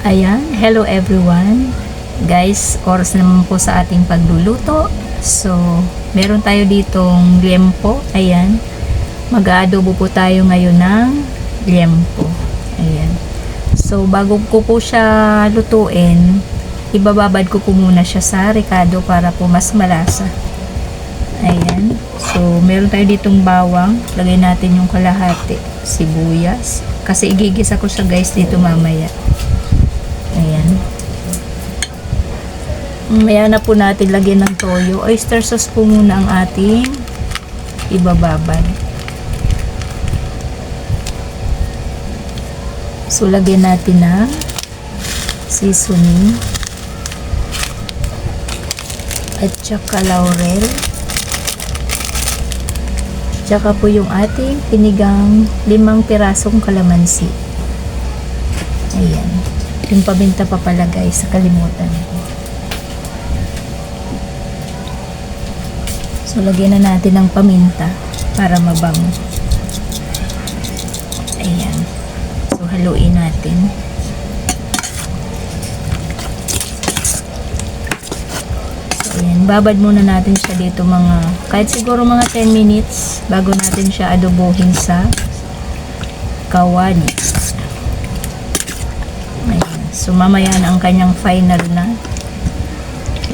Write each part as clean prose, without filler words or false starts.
Ayan, hello everyone. Guys, oras naman po sa ating pagluluto. So, meron tayo ditong liempo. Ayan. Mag-aadobo po tayo ngayon ng liempo. Ayan. So, bago ko po siya lutuin, ibababad ko po muna siya sa rekado para po mas malasa. Ayan. So, meron tayo ditong bawang. Lagay natin yung kalahati. Sibuyas. Kasi igigisa ko siya guys dito mamaya. Ayan. Maya na po natin lagyan ng toyo. Oyster sauce po muna ang ating ibababad. So, lagyan natin ng seasoning. At saka laurel. Tsaka po yung ating pinigang 5 pirasong kalamansi. Ayan. Yung paminta pa pala guys, kalimutan ko. So, lagyan na natin ng paminta para mabango. Ayan. So, haluin natin. So, ayan. Babad muna natin siya dito kahit siguro mga 10 minutes bago natin siya adobohin sa kawali. Ayan. So, mamaya na ang kanyang final na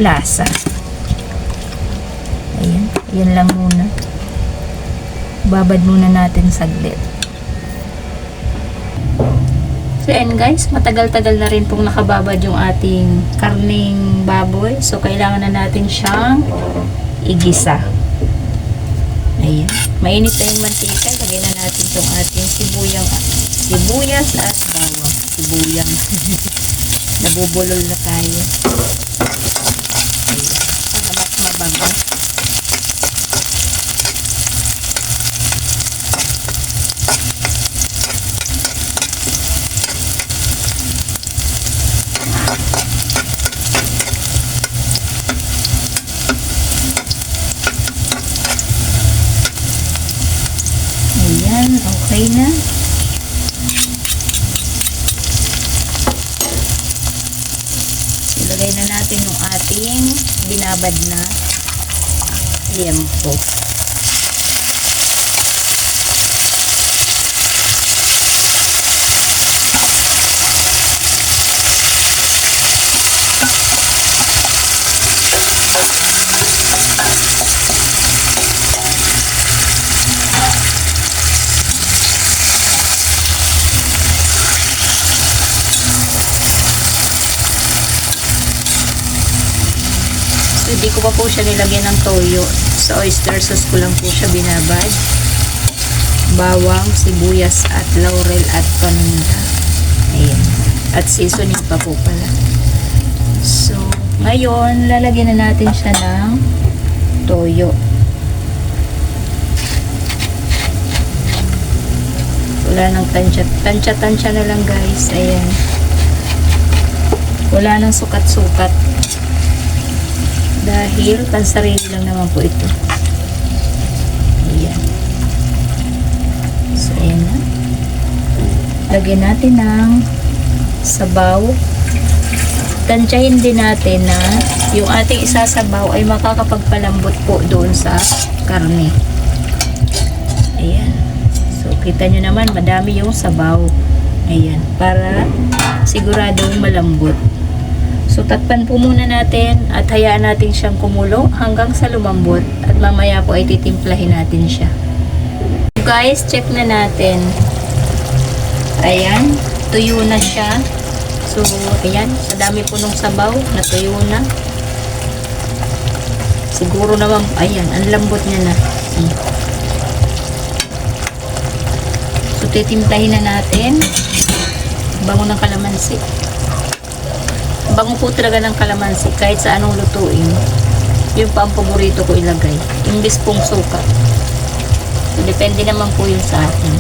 lasa. Ayan. Yan lang muna. Babad muna natin saglit. So, ayan guys. Matagal-tagal na rin pong nakababad yung ating karning baboy. So, kailangan na natin siyang igisa. Ayan. Mainit na yung mantika. Lagyan na natin itong ating sibuyas at bawang. Sibuyang. Nabubulol na tayo. Ayan. Para mas mabango. Ayan. Okay na. Ilagay na natin yung ating binabad na liempo. Hindi ko pa po siya nilagyan ng toyo. Sa oyster sauce ko lang po siya binabad. Bawang, sibuyas at laurel at paminta. Ayan. At seasoning pa po pala. So, ngayon, lalagyan na natin siya ng toyo. Wala nang tansya. Tansya na lang guys. Ayan. Wala nang sukat-sukat. Dahil pansarili lang naman po ito. Ayan. So, ayan na. Lagyan natin ng sabaw. Tansyahin din natin na yung ating isasabaw ay makakapagpalambot po doon sa karne. Ayan. So, kita nyo naman, madami yung sabaw. Ayan. Para siguradong malambot. So, takpan po muna natin at hayaan natin siyang kumulo hanggang sa lumambot at mamaya po ay titimplahin natin siya. So, guys, check na natin. Ayan, tuyo na siya. So, ayan, sa dami po nung sabaw, natuyo na. Siguro naman, ayan, ang lambot niya na. So, titimplahin na natin. Bango ng kalamansi. Bango po talaga ng kalamansi kahit sa anong lutuin. Yung pa ang paborito ko ilagay. Imbis pong suka. So, depende naman po yun sa atin.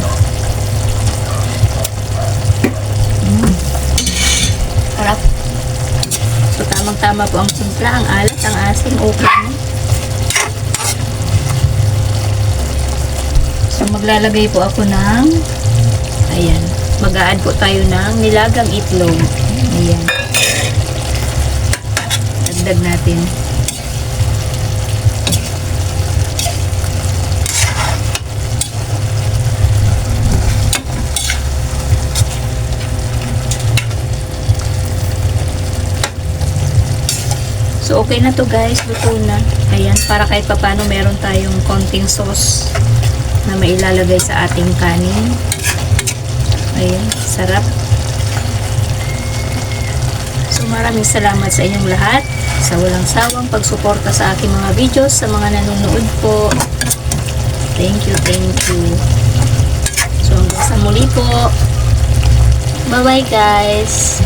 Harap. So, tamang-tama po ang simpla, ang alat, ang asin, okay na. So, maglalagay po ako ng ayan. mag-a-add po tayo ng nilagang itlog. Ayan. Dagdag natin. So, okay na to guys. Luto na. Ayan, para kahit papano meron tayong konting sauce na mailalagay sa ating kanin. Ayan, sarap. So, maraming salamat sa inyong lahat sa walang sawang pagsuporta sa aking mga videos, sa mga nanonood po. Thank you, thank you. So, hanggang sa muli po. Bye-bye guys.